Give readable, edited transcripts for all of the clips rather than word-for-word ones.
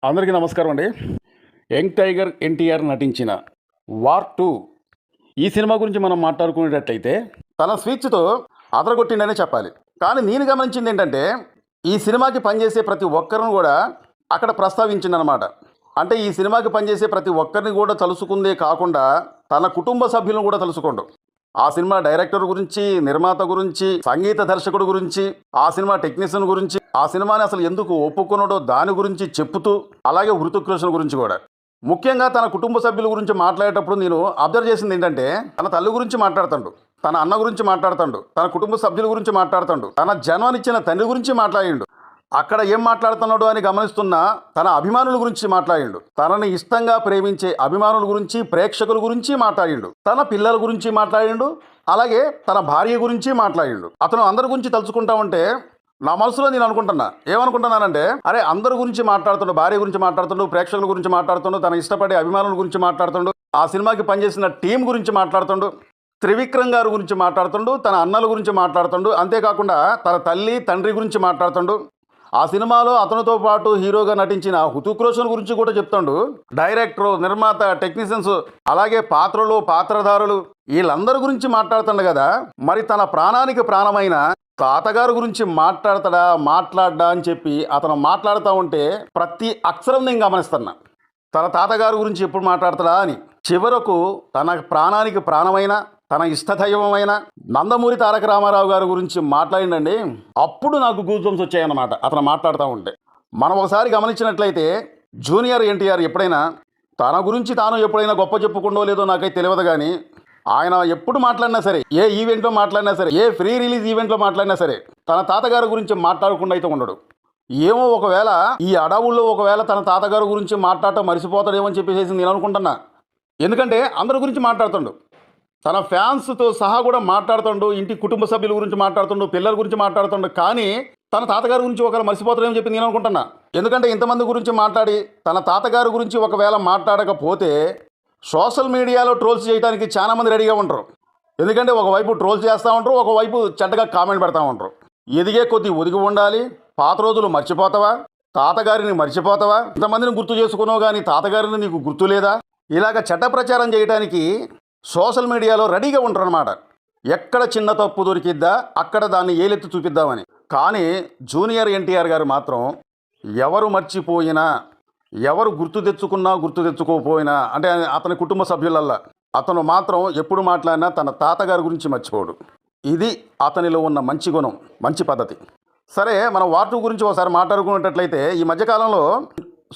అందరికీ నమస్కారం అండి. యంగ్ టైగర్ ఎన్టీఆర్ నటించిన వార్ 2 ఈ సినిమా గురించి మనం మాట్లాడుకునేటట్లయితే తన స్పీచ్తో అదరగొట్టిండనే చెప్పాలి. కానీ నేను గమనించింది ఏంటంటే ఈ సినిమాకి పనిచేసే ప్రతి ఒక్కరిని కూడా అక్కడ ప్రస్తావించిందనమాట. అంటే ఈ సినిమాకి పనిచేసే ప్రతి ఒక్కరిని కూడా తలుసుకుందే కాకుండా తన కుటుంబ సభ్యులను కూడా తలుసుకోండు. ఆ సినిమా డైరెక్టర్ గురించి, నిర్మాత గురించి, సంగీత దర్శకుడు గురించి, ఆ సినిమా టెక్నీషియన్ గురించి, ఆ సినిమాని అసలు ఎందుకు ఒప్పుకున్నాడో దాని గురించి చెప్పుతూ, అలాగే హృతిక్ రోషన్ గురించి కూడా ముఖ్యంగా తన కుటుంబ సభ్యుల గురించి మాట్లాడేటప్పుడు నేను అబ్జర్వ్ చేసింది ఏంటంటే తన తల్లి గురించి మాట్లాడుతాడు, తన అన్న గురించి మాట్లాడుతాడు, తన కుటుంబ సభ్యుల గురించి మాట్లాడుతాడు, తన జన్మనిచ్చిన తండ్రి గురించి మాట్లాడిండు. అక్కడ ఏం మాట్లాడుతున్నాడు అని గమనిస్తున్నా తన అభిమానుల గురించి మాట్లాడిండు, తనని ఇష్టంగా ప్రేమించే అభిమానుల గురించి, ప్రేక్షకుల గురించి మాట్లాడిండు, తన పిల్లల గురించి మాట్లాడిండు, అలాగే తన భార్య గురించి మాట్లాడిండు. అతను అందరి గురించి తలుచుకుంటా ఉంటే నా మనసులో నేను ఏమనుకుంటున్నానంటే అరే అందరి గురించి మాట్లాడుతుండు, భార్య గురించి మాట్లాడుతుండు, ప్రేక్షకుల గురించి మాట్లాడుతుండు, తన ఇష్టపడే అభిమానుల గురించి మాట్లాడుతుండు, ఆ సినిమాకి పనిచేసిన టీం గురించి మాట్లాడుతుండు, త్రివిక్రమ్ గారి గురించి మాట్లాడుతుండు, తన అన్నల గురించి మాట్లాడుతుండు, అంతేకాకుండా తన తల్లి తండ్రి గురించి మాట్లాడుతుండు, ఆ సినిమాలో అతనితో పాటు హీరోగా నటించిన హృతిక్ రోషన్ గురించి కూడా చెప్తాడు. డైరెక్టర్, నిర్మాత, టెక్నీషియన్స్, అలాగే పాత్రలు, పాత్రధారులు వీళ్ళందరి గురించి మాట్లాడుతుండు కదా. మరి తన ప్రాణానికి ప్రాణమైన తాతగారు గురించి మాట్లాడ్డా అని చెప్పి అతను మాట్లాడుతూ ఉంటే ప్రతి అక్షరం నేను గమనిస్తున్నా. తన తాతగారు గురించి ఎప్పుడు మాట్లాడతాడా అని. చివరకు తన ప్రాణానికి ప్రాణమైన, తన ఇష్టదైవమైన నందమూరి తారక రామారావు గారి గురించి మాట్లాడిండండి. అప్పుడు నాకు గూస్బంప్స్ వచ్చాయన్నమాట అతను మాట్లాడుతూ ఉంటే. మనం ఒకసారి గమనించినట్లయితే జూనియర్ ఎన్టీఆర్ ఎప్పుడైనా తన గురించి తాను ఎప్పుడైనా గొప్ప చెప్పుకుండో లేదో నాకైతే తెలియదు, కానీ ఆయన ఎప్పుడు మాట్లాడినా సరే, ఏ ఈవెంట్లో మాట్లాడినా సరే, ఏ ఫ్రీ రిలీజ్ ఈవెంట్లో మాట్లాడినా సరే తన తాతగారి గురించి మాట్లాడకుండా అయితే ఉండడు. ఏమో ఒకవేళ ఈ అడవుల్లో ఒకవేళ తన తాతగారు గురించి మాట్లాడటం మర్చిపోతాడేమో అని చెప్పేసి నేను అనుకుంటున్నా. ఎందుకంటే అందరి గురించి మాట్లాడుతుండు, తన ఫ్యాన్స్తో సహా కూడా మాట్లాడుతుండు, ఇంటి కుటుంబ సభ్యుల గురించి మాట్లాడుతుండు, పిల్లల గురించి మాట్లాడుతుండు, కానీ తన తాతగారి గురించి ఒకవేళ మర్చిపోతాడేమో చెప్పి నేను అనుకుంటున్నా. ఎందుకంటే ఇంతమంది గురించి మాట్లాడి తన తాతగారి గురించి ఒకవేళ మాట్లాడకపోతే సోషల్ మీడియాలో ట్రోల్స్ చేయడానికి చాలామంది రెడీగా ఉంటారు. ఎందుకంటే ఒకవైపు ట్రోల్స్ చేస్తూ ఉంటారు, ఒకవైపు చెడ్డగా కామెంట్ పెడతా ఉంటారు. ఎదిగే కొద్దీ ఒదిగి ఉండాలి, పాత రోజులు మర్చిపోతావా, తాతగారిని మర్చిపోతావా, ఇంతమందిని గుర్తు చేసుకున్నావు కానీ తాతగారిని నీకు గుర్తు లేదా, ఇలాగ చెడ్డ ప్రచారం చేయడానికి సోషల్ మీడియాలో రెడీగా ఉంటారు అన్నమాట. ఎక్కడ చిన్న తప్పు దొరికిద్దా అక్కడ దాన్ని ఏలెత్తి చూపిద్దామని. కానీ జూనియర్ ఎన్టీఆర్ గారు మాత్రం ఎవరు మర్చిపోయినా, ఎవరు గుర్తు తెచ్చుకున్నా గుర్తు తెచ్చుకోకపోయినా, అంటే అతని కుటుంబ సభ్యులల్లా అతను మాత్రం ఎప్పుడు మాట్లాడినా తన తాతగారి గురించి మర్చిపోడు. ఇది అతనిలో ఉన్న మంచి గుణం, మంచి పద్ధతి. సరే, మనం వార్ 2 గురించి ఒకసారి మాట్లాడుకునేటట్లయితే ఈ మధ్యకాలంలో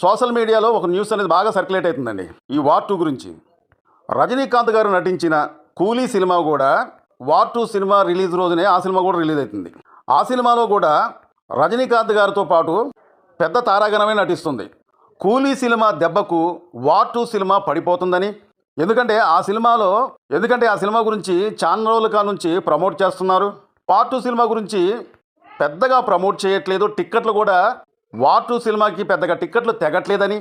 సోషల్ మీడియాలో ఒక న్యూస్ అనేది బాగా సర్క్యులేట్ అవుతుందండి ఈ వార్ 2 గురించి. రజనీకాంత్ గారు నటించిన కూలీ సినిమా కూడా వార్ 2 సినిమా రిలీజ్ రోజునే ఆ సినిమా కూడా రిలీజ్ అవుతుంది. ఆ సినిమాలో కూడా రజనీకాంత్ గారితో పాటు పెద్ద తారాగణమే నటిస్తుంది. కూలీ సినిమా దెబ్బకు వార్ 2 సినిమా పడిపోతుందని, ఎందుకంటే ఆ సినిమా గురించి చాలా రోజుల కాడ నుంచి ప్రమోట్ చేస్తున్నారు. వార్ 2 సినిమా గురించి పెద్దగా ప్రమోట్ చేయట్లేదు. టిక్కెట్లు కూడా వార్ 2 సినిమాకి పెద్దగా టిక్కెట్లు తెగట్లేదని,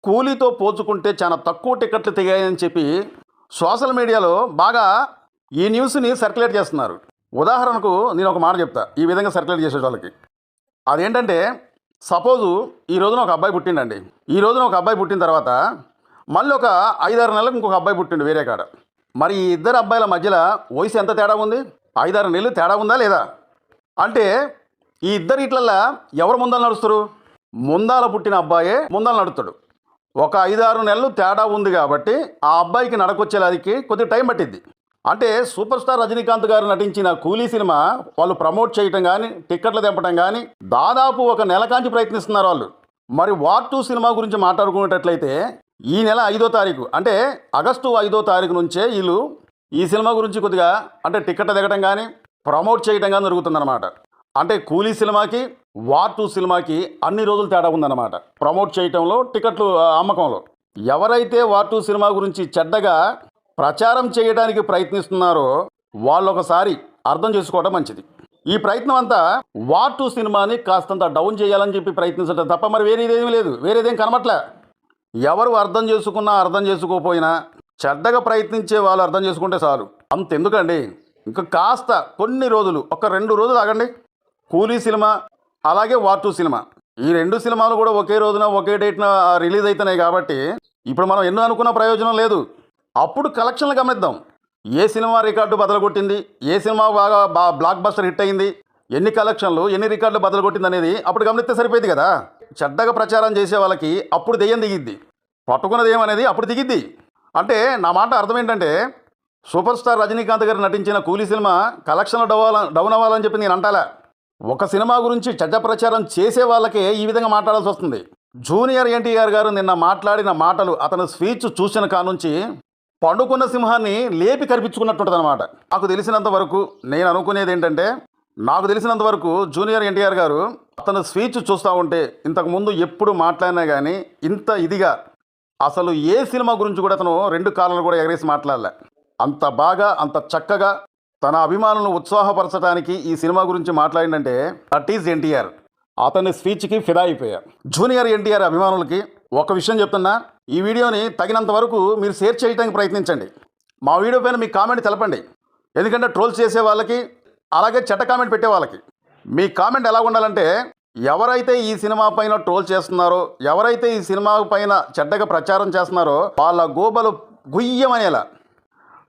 కూలీతో పోల్చుకుంటే చాలా తక్కువ టిక్కెట్లు తెగాయని చెప్పి సోషల్ మీడియాలో బాగా ఈ న్యూస్ని సర్క్యులేట్ చేస్తున్నారు. ఉదాహరణకు నేను ఒక మాట చెప్తా ఈ విధంగా సర్క్యులేట్ చేసే వాళ్ళకి. అదేంటంటే సపోజు ఈ రోజున ఒక అబ్బాయి పుట్టిండండి. ఈ రోజున ఒక అబ్బాయి పుట్టిన తర్వాత మళ్ళీ ఒక 5-6 నెలలకు ఇంకొక అబ్బాయి పుట్టిండు వేరే కాడ. మరి ఈ ఇద్దరు అబ్బాయిల మధ్యలో వయసు ఎంత తేడా ఉంది? 5-6 నెలలు తేడా ఉందా లేదా? అంటే ఈ ఇద్దరు ఇట్లల్లా ఎవరు ముందర నడుస్తారు? ముందాల పుట్టిన అబ్బాయే ముందర నడుస్తాడు. ఒక 5-6 నెలలు తేడా ఉంది కాబట్టి ఆ అబ్బాయికి నడకొచ్చేలాదికి కొద్దిగా టైం పట్టిద్ది. అంటే సూపర్ స్టార్ రజనీకాంత్ గారు నటించిన కూలీ సినిమా వాళ్ళు ప్రమోట్ చేయటం కానీ, టిక్కెట్లు తెంపడం కానీ దాదాపు ఒక నెల కాంచి ప్రయత్నిస్తున్నారు వాళ్ళు. మరి వార్ 2 సినిమా గురించి మాట్లాడుకునేటట్లయితే ఈ నెల 5వ తారీఖు, అంటే ఆగస్టు 5వ తారీఖు నుంచే వీళ్ళు ఈ సినిమా గురించి కొద్దిగా అంటే టిక్కెట్లు దిగటం కానీ, ప్రమోట్ చేయటం కానీ జరుగుతుందన్నమాట. అంటే కూలీ సినిమాకి వార్ 2 సినిమాకి అన్ని రోజులు తేడా ఉందన్నమాట ప్రమోట్ చేయటంలో, టికెట్లు అమ్మకంలో. ఎవరైతే వార్ 2 సినిమా గురించి చెడ్డగా ప్రచారం చేయడానికి ప్రయత్నిస్తున్నారో వాళ్ళు ఒకసారి అర్థం చేసుకోవడం మంచిది. ఈ ప్రయత్నం అంతా వార్ 2 సినిమాని కాస్తంత డౌన్ చేయాలని చెప్పి ప్రయత్నించడం తప్ప మరి వేరేదేమీ లేదు, వేరేదేం కనబట్లే. ఎవరు అర్థం చేసుకున్నా అర్థం చేసుకోకపోయినా చెడ్డగా ప్రయత్నించే వాళ్ళు అర్థం చేసుకుంటే చాలు. అంతెందుకండి, ఇంకా కాస్త కొన్ని రోజులు, ఒక 2 రోజులు ఆగండి. కూలీ సినిమా అలాగే వార్ 2 సినిమా ఈ 2 సినిమాలు కూడా ఒకే రోజున ఒకే డేట్న రిలీజ్ అవుతున్నాయి కాబట్టి ఇప్పుడు మనం ఎన్నో అనుకున్న ప్రయోజనం లేదు. అప్పుడు కలెక్షన్లు గమనిద్దాం. ఏ సినిమా రికార్డు బదలగొట్టింది, ఏ సినిమా బాగా బ్లాక్ బస్టర్ హిట్ అయింది, ఎన్ని కలెక్షన్లు ఎన్ని రికార్డులు బదలగొట్టింది అనేది అప్పుడు గమనిస్తే సరిపోయింది కదా. చెడ్డగా ప్రచారం చేసే వాళ్ళకి అప్పుడు దెయ్యం దిగిద్ది, పట్టుకున్నది ఏమనేది అప్పుడు దిగిద్ది. అంటే నా మాట అర్థం ఏంటంటే, సూపర్ స్టార్ రజనీకాంత్ గారు నటించిన కూలీ సినిమా కలెక్షన్లు డౌన్ అవ్వాలని చెప్పి నేను అంటాలా. ఒక సినిమా గురించి చెడ్డ ప్రచారం చేసే వాళ్ళకే ఈ విధంగా మాట్లాడాల్సి వస్తుంది. జూనియర్ ఎన్టీఆర్ గారు నిన్న మాట్లాడిన మాటలు, అతను స్పీచ్ చూసిన కానుంచి పండుకున్న సింహాన్ని లేపి కనిపించుకున్నట్టుంటుంది అనమాట. నాకు తెలిసినంత వరకు నేను అనుకునేది ఏంటంటే, నాకు తెలిసినంత వరకు జూనియర్ ఎన్టీఆర్ గారు అతను స్పీచ్ చూస్తూ ఉంటే ఇంతకుముందు ఎప్పుడు మాట్లాడినా కానీ ఇంత ఇదిగా అసలు ఏ సినిమా గురించి కూడా అతను 2 కాలాలు కూడా ఎగరేసి మాట్లాడలే. అంత బాగా అంత చక్కగా తన అభిమానులను ఉత్సాహపరచడానికి ఈ సినిమా గురించి మాట్లాడిందంటే దట్ ఈజ్ ఎన్టీఆర్. అతని స్పీచ్కి ఫిదా అయిపోయా. జూనియర్ ఎన్టీఆర్ అభిమానులకి ఒక విషయం చెప్తున్నా, ఈ వీడియోని తగినంత వరకు మీరు షేర్ చేయడానికి ప్రయత్నించండి. మా వీడియో పైన మీ కామెంట్ తెలపండి. ఎందుకంటే ట్రోల్ చేసే వాళ్ళకి అలాగే చెడ్డ కామెంట్ పెట్టే వాళ్ళకి మీ కామెంట్ ఎలా ఉండాలంటే, ఎవరైతే ఈ సినిమా పైన ట్రోల్ చేస్తున్నారో, ఎవరైతే ఈ సినిమా పైన చెడ్డగా ప్రచారం చేస్తున్నారో వాళ్ళ గోబలు గుయ్యమనేలా.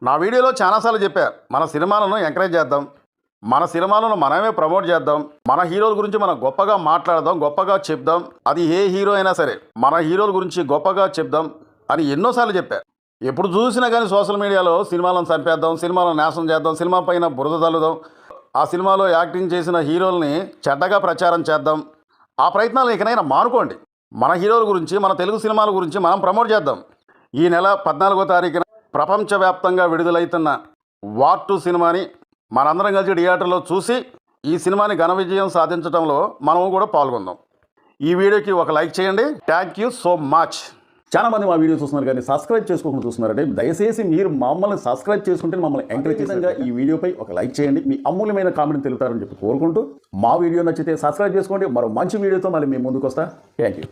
నా వీడియోలో చాలాసార్లు చెప్పా, మన సినిమాలను ఎంకరేజ్ చేద్దాం, మన సినిమాలను మనమే ప్రమోట్ చేద్దాం, మన హీరోల గురించి మనం గొప్పగా మాట్లాడదాం, గొప్పగా చెప్దాం. అది ఏ హీరో అయినా సరే మన హీరోల గురించి గొప్పగా చెప్దాం అని ఎన్నోసార్లు చెప్పా. ఎప్పుడు చూసినా కానీ సోషల్ మీడియాలో సినిమాలను చంపేద్దాం, సినిమాలను నాశనం చేద్దాం, సినిమా పైన బురద తల్లుదాం, ఆ సినిమాలో యాక్టింగ్ చేసిన హీరోల్ని చెడ్డగా ప్రచారం చేద్దాం. ఆ ప్రయత్నాలు ఇకనైనా మానుకోండి. మన హీరోల గురించి, మన తెలుగు సినిమాల గురించి మనం ప్రమోట్ చేద్దాం. ఈ నెల 14వ తారీఖున ప్రపంచవ్యాప్తంగా విడుదలవుతున్న వార్ 2 సినిమాని మనందరం కలిసి థియేటర్లో చూసి ఈ సినిమాని ఘన విజయం సాధించడంలో మనము కూడా పాల్గొందాం. ఈ వీడియోకి ఒక లైక్ చేయండి. Thank you so much. చాలా మంది మా వీడియో చూస్తున్నారు కానీ సబ్స్క్రైబ్ చేసుకోకుండా చూస్తున్నారంటే దయచేసి మీరు మమ్మల్ని సబ్స్క్రైబ్ చేసుకుంటే మమ్మల్ని ఎంకరేజ్ చేసేందుకు ఈ వీడియోపై ఒక లైక్ చేయండి. మీ అమూల్యమైన కామెంట్ తెలుపుతారని చెప్పి కోరుకుంటూ, మా వీడియో నచ్చితే సబ్స్క్రైబ్ చేసుకోండి. మరో మంచి వీడియోతో మళ్ళీ మేము ముందుకు వస్తా. Thank you.